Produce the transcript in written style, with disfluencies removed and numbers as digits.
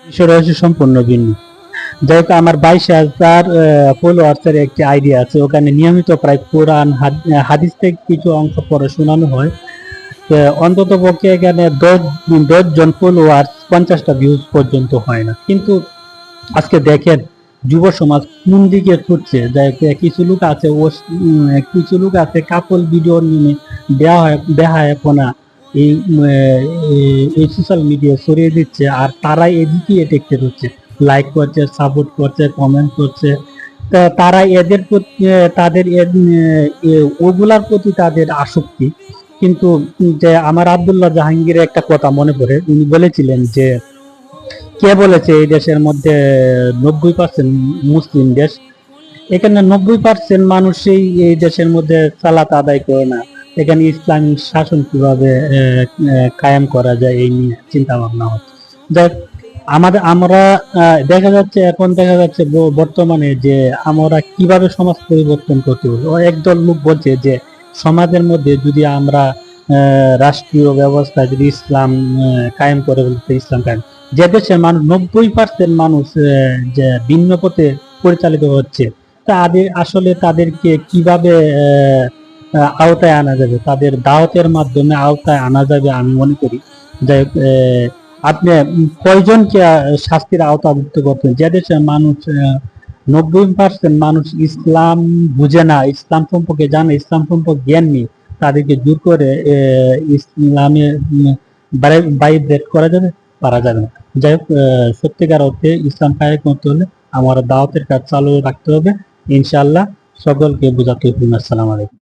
বিষয় রয়েছে সম্পূর্ণ ভিন্ন। যাই হোক, আমার 22,000 ফলোয়ার্সের একটি আইডিয়া আছে, ওখানে নিয়মিত প্রায় কোরআন হাদিস থেকে কিছু অংশ পড়ে শোনানো হয়। অন্তত পক্ষে এখানে 10 জন ফলোয়ার্স 50টা ভিউজ পর্যন্ত হয় না। কিন্তু আজকে দেখেন যুব সমাজ কোন দিকে ছুটছে। কিছু লোক আছে কিছু লোক আছে কাপল ভিডিও নিয়ে বেহায়াপনা এই এই সোশ্যাল মিডিয়া ছড়িয়ে দিচ্ছে, আর তারাই এদিকে এডিক্টেড হচ্ছে, লাইক করছে, সাপোর্ট করছে, কমেন্ট করছে। তারা এদের প্রতি তাদের ওগুলার প্রতি তাদের আসক্তি। কিন্তু যে আমার আব্দুল্লাহ জাহাঙ্গীরের একটা কথা মনে পড়ে, উনি বলেছিলেন যে কে বলেছে এই দেশের মধ্যে 90% মুসলিম দেশ, এখানে 90% মানুষই এই দেশের মধ্যে সালাত আদায় করে না। এখানে ইসলামিক শাসন কিভাবে কায়েম করা যায় এই নিয়ে চিন্তা ভাবনা হচ্ছে। দেখ, আমরা দেখা যাচ্ছে বর্তমানে যে আমরা কিভাবে সমাজ পরিবর্তন করতে পারি। একদল লোক বলছে যে সমাজের মধ্যে যদি আমরা রাষ্ট্রীয় ব্যবস্থা যদি ইসলাম কায়েম করে, বলতে ইসলাম কায়েম, যে দেশের মানুষ 90% মানুষ যে ভিন্ন পথে পরিচালিত হচ্ছে, আসলে তাদেরকে কিভাবে আওতায় আনা যাবে, তাদের দাওয়াতের মাধ্যমে আওতায় আনা যাবে আমি মনে করি। যাই হোক, আপনি কয়জনকে শাস্তির আওতাভুক্ত করতেন? যে দেশের মানুষ 90% মানুষ ইসলাম বুঝে না, ইসলাম সম্পর্কে জানে, ইসলাম সম্পর্কে জ্ঞান নেই, তাদেরকে জোর করে ইসলামে বাইব্রেট করা যাবে? পারা যাবে না। যাই হোক, সত্যিকার অর্থে ইসলাম কায়েম করতে হলে আমার দাওয়াতের কাজ চালু রাখতে হবে ইনশাআল্লাহ। সকলকে বুঝাতে হবে। আসসালামু আলাইকুম।